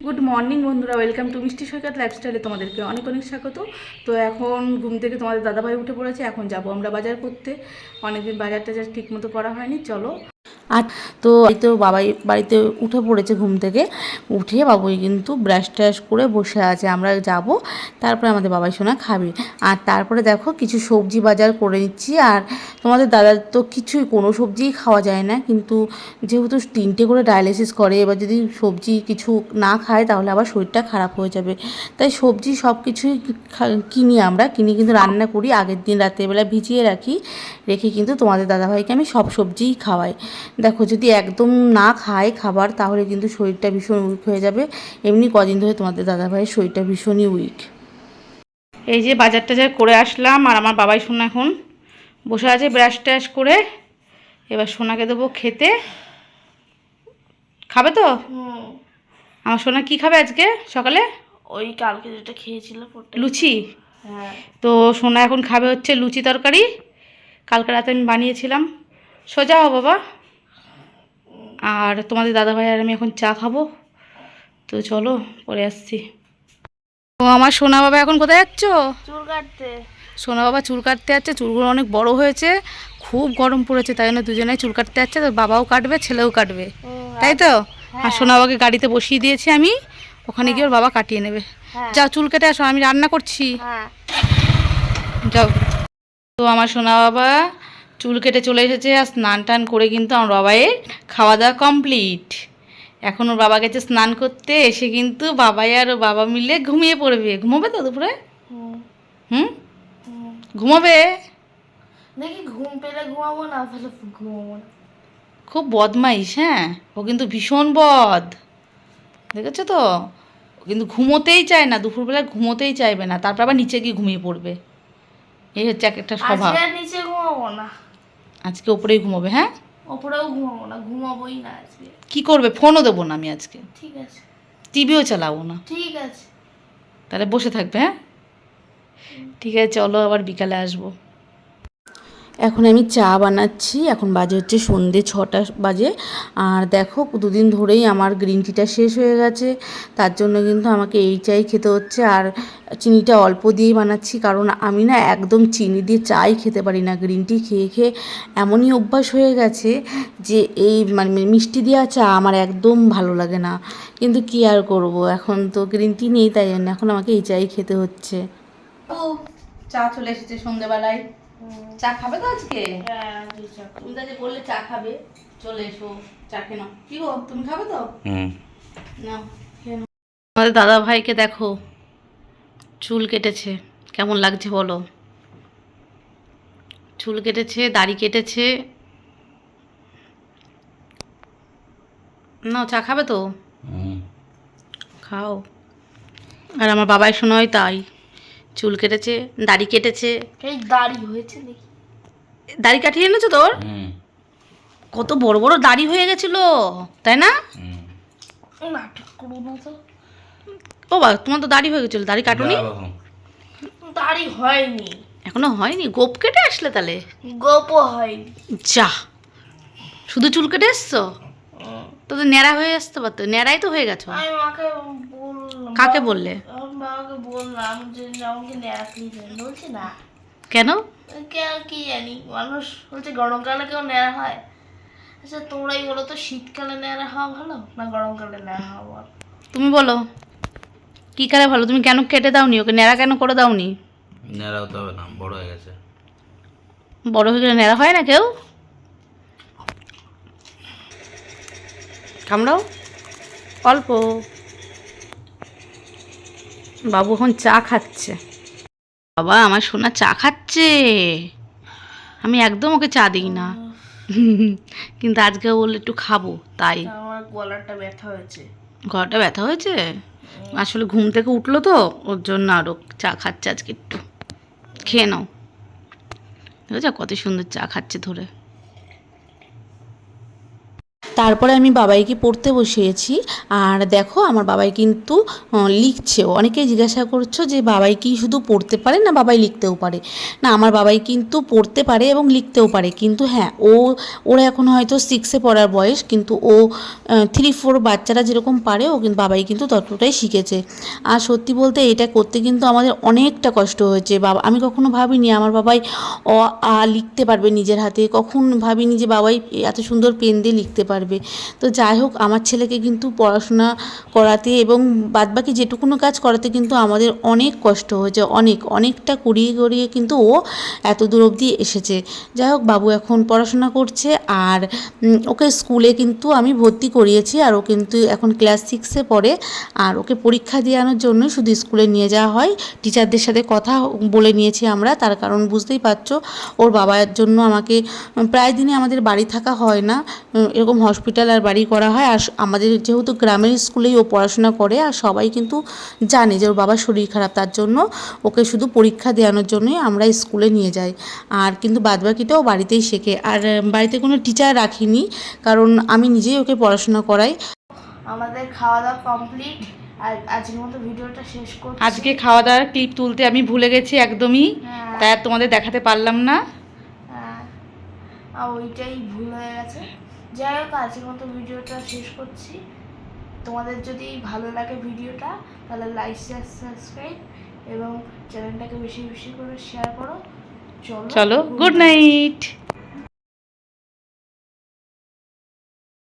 Good morning বন্ধুরা, welcome to মিষ্টি সৈকত লাইফস্টাইলে তোমাদেরকে অনেক অনেক স্বাগত। তো এখন ঘুম থেকে তোমাদের দাদাভাই উঠে পড়েছে, এখন যাব আমরা বাজার করতে। অনেকদিন বাজার টাজার ঠিক মতো করা হয়নি, চলো। আর তো এই তো বাবাই বাড়িতে উঠে পড়েছে ঘুম থেকে, উঠে বাবুই কিন্তু ব্রাশ ট্রাশ করে বসে আছে। আমরা যাব, তারপরে আমাদের বাবাই সোনা খাবে। আর তারপরে দেখো কিছু সবজি বাজার করে নিচ্ছি। আর তোমাদের দাদার তো কিছুই কোনো সবজিই খাওয়া যায় না, কিন্তু যেহেতু 3টে করে ডায়ালিসিস করে, এবার যদি সবজি কিছু না খায় তাহলে আবার শরীরটা খারাপ হয়ে যাবে। তাই সবজি সব কিছুই কিনি, কিন্তু রান্না করি। আগের দিন রাত্রেবেলা ভিজিয়ে রাখি, রেখে কিন্তু তোমাদের দাদাভাইকে আমি সব সবজিই খাওয়াই। দেখো যদি একদম না খায় খাবার, তাহলে কিন্তু শরীরটা ভীষণ উইক হয়ে যাবে। এমনি কদিন ধরে তোমাদের দাদাভাইয়ের শরীরটা ভীষণই উইক। এই যে বাজার টাজার করে আসলাম, আর আমার বাবাই সোনা এখন বসে আছে ব্রাশ ট্রাশ করে। এবার সোনাকে দেবো খেতে। খাবে তো? আমার সোনা কি খাবে আজকে সকালে? ওই কালকে যেটা খেয়েছিল লুচি। হ্যাঁ। তো সোনা এখন খাবে হচ্ছে লুচি তরকারি, কালকে রাতে আমি বানিয়েছিলাম। সোজা হো বাবা। আর তোমাদের দাদাভাই আর আমি এখন চা খাবো। তো চলো পরে আসছি। ও আমার সোনা বাবা এখন কোথায় যাচ্ছ? চুল কাটতে। সোনা বাবা চুল কাটতে যাচ্ছে, চুলগুলো অনেক বড় হয়েছে, খুব গরম পড়েছে, তাই জন্য দুজনেই চুল কাটতে যাচ্ছে। তো বাবাও কাটবে, ছেলেও কাটবে, তাই তো? আর সোনা বাবাকে গাড়িতে বসিয়ে দিয়েছি আমি, ওখানে গিয়ে ওর বাবা কাটিয়ে নেবে। যাও চুল কেটে আসো, আমি রান্না করছি। যাও। তো আমার সোনা বাবা চুল কেটে চলে এসেছে, আর স্নান টান করে কিন্তু আমার বাবাইয়ের খাওয়া দাওয়া কমপ্লিট। এখন ওর বাবা গেছে স্নান করতে, এসে কিন্তু বাবাই আর ও বাবা মিলে ঘুমিয়ে পড়বে। ঘুমোবে তো দুপুরে? হুম, ঘুমোবে? দেখি ঘুম পেলে ঘুমাবো, না পেলে ঘুমাবো না। খুব বদমাইশ, হ্যাঁ, ও কিন্তু ভীষণ বদ, দেখেছো তো? ও কিন্তু ঘুমোতেই চায় না, দুপুরবেলা ঘুমোতেই চাইবে না, তারপর আবার নিচে গিয়ে ঘুমিয়ে পড়বে। এই হচ্ছে এক একটা স্বভাব। আজকে আর নিচে ঘুমাবো না, আজকে ওপরেই ঘুমোবে, হ্যাঁ? ওপরেও ঘুমাবো না, ঘুমাবোই না আজকে। কি করবে? ফোনও দেবো না আমি আজকে, ঠিক আছে। টিভিও চালাবো না। ঠিক আছে। তাহলে বসে থাকবে, হ্যাঁ? ঠিক আছে, চলো আবার বিকালে আসবো। এখন আমি চা বানাচ্ছি, এখন বাজে হচ্ছে সন্ধ্যে 6টা বাজে। আর দেখো দুদিন ধরেই আমার গ্রিন টিটা শেষ হয়ে গেছে, তার জন্য কিন্তু আমাকে এই চাই খেতে হচ্ছে। আর চিনিটা অল্প দিয়েই বানাচ্ছি, কারণ আমি না একদম চিনি দিয়ে চাই খেতে পারি না। গ্রিন টি খেয়ে খেয়ে এমনই অভ্যাস হয়ে গেছে যে এই মানে মিষ্টি দেওয়া চা আমার একদম ভালো লাগে না। কিন্তু কি আর করব, এখন তো গ্রিন টি নেই, তাই জন্য এখন আমাকে এই চাই খেতে হচ্ছে। ও, চা চলে এসেছে সন্ধ্যেবেলায়। চা খাবে তো আজকে? হ্যাঁ, তুমি তো যে বললে চা খাবে, চলে এসো চা খেয়ে নাও। কি গো, তুমি খাবে তো? নাও খেয়ে নাও। আমাদের দাদা ভাইকে দেখো, চুল কেটেছে, কেমন লাগছে বলো? চুল কেটেছে, দাড়ি কেটেছে। নাও চা খাবে তো? খাও। আর আমার বাবাই শোনাই তাই, চুল কেটেছে, দাড়ি কেটেছে। এই দাড়ি হয়েছে দেখি। দাড়ি কাটিয়ে এনেছো তোর? কত বড় বড় দাড়ি হয়ে গেছিল, তাই না? নাটক করবো না তো। ও বাবা, তোমার তো দাড়ি হয়ে গেছিল, দাড়ি কাটুনি? দাড়ি হয়নি, এখনো হয়নি? গোপ কেটে আসলে তাহলে? গোপও হয়নি। যা, শুধু চুল কেটে এসছো? তো তো ন্যাড়া হয়ে আসতে পারতো, ন্যাড়াই তো হয়ে গেছো। আমি মাকে বললাম। কাকে বললে? আমার বাবাকে বললাম যে আমাকে ন্যাড়াতেই বলছি না। কেন? কি জানি, মানুষ বলছে গরমকালে কেউ ন্যাড়া হয়। আচ্ছা তোমরাই বলো তো, শীতকালে ন্যাড়া হওয়া ভালো না গরমকালে ন্যাড়া হওয়া ভালো? তুমি বলো কি কালে ভালো? তুমি কেন কেটে দাওনি ওকে, ন্যাড়া কেন করে দাওনি? ন্যাড়া হতে হবে না, বড় হয়ে গেছে। বড় হয়ে গেলে ন্যাড়া হয় না কেউ? কামড়াও অল্প। বাবু এখন চা খাচ্ছে। বাবা আমার সোনা চা খাচ্ছে, আমি একদম ওকে চা দিই না। কিন্তু আজকে বললে একটু খাবো, তাই। আমার গলাটা ব্যথা হয়েছে। গলাটা ব্যথা হয়েছে? আসলে ঘুম থেকে উঠলো তো, ওর জন্য আরও চা খাচ্ছে আজকে একটু। খেয়ে নাও। দেখেছো কত সুন্দর চা খাচ্ছে ধরে। তারপরে আমি বাবাইকে পড়তে বসিয়েছি। আর দেখো আমার বাবাই কিন্তু লিখছেও। অনেকেই জিজ্ঞাসা করছো যে বাবাই কি শুধু পড়তে পারে না বাবাই লিখতেও পারে? না, আমার বাবাই কিন্তু পড়তে পারে এবং লিখতেও পারে, কিন্তু হ্যাঁ ওরা এখন হয়তো 6-এ পড়ার বয়স, কিন্তু ও 3-4 বাচ্চারা যেরকম পারে ও কিন্তু বাবাই কিন্তু ততটাই শিখেছে। আর সত্যি বলতে এটা করতে কিন্তু আমাদের অনেকটা কষ্ট হয়েছে। বাবা, আমি কখনো ভাবিনি আমার বাবাই অ আ লিখতে পারবে নিজের হাতে, কখন ভাবিনি যে বাবাই এত সুন্দর পেন দিয়ে লিখতে পারবে। তো যাই হোক, আমার ছেলেকে কিন্তু পড়াশোনা করাতে এবং বাদবাকি যেটুকুনো কাজ করাতে কিন্তু আমাদের অনেক কষ্ট হয়েছে, অনেকটা করিয়ে করিয়ে কিন্তু ও এত দূর অবধি এসেছে। যাই হোক, বাবু এখন পড়াশোনা করছে। আর ওকে স্কুলে কিন্তু আমি ভর্তি করিয়েছি, আর ও কিন্তু এখন ক্লাস 6-এ পড়ে। আর ওকে পরীক্ষা দেওয়ানোর জন্য শুধু স্কুলে নিয়ে যাওয়া হয়। টিচারদের সাথে কথা বলে নিয়েছি আমরা, তার কারণ বুঝতেই পারছো ওর বাবার জন্য আমাকে প্রায় দিনই আমাদের বাড়ি থাকা হয় না, এরকম হসপিটাল আর বাড়ি করা হয়। আর আমাদের যেহেতু গ্রামের স্কুলেই ও পড়াশোনা করে, আর সবাই কিন্তু জানে যে ওর বাবার শরীর খারাপ, তার জন্য ওকে শুধু পরীক্ষা দেওয়ানোর জন্যই আমরা স্কুলে নিয়ে যাই। আর কিন্তু বাদবাকিটাও বাড়িতেই শেখে। আর বাড়িতে কোনো টিচার রাখিনি, কারণ আমি নিজেই ওকে পড়াশোনা করাই। আমাদের খাওয়া দাওয়া কমপ্লিট, আর আজকের মতো ভিডিওটা শেষ করছি। আজকে খাওয়া দাওয়ার ক্লিপ তুলতে আমি ভুলে গেছি একদমই, হ্যাঁ। তাই আর তোমাদের দেখাতে পারলাম না। আর ওইটাই ভুল হয়ে গেছে। যাই হোক, আজকের মতো ভিডিওটা শেষ করছি। তোমাদের যদি ভালো লাগে ভিডিওটা, তাহলে লাইক শেয়ার সাবস্ক্রাইব এবং চ্যানেলটাকে বেশি বেশি করে শেয়ার করো। চলো, গুড নাইট।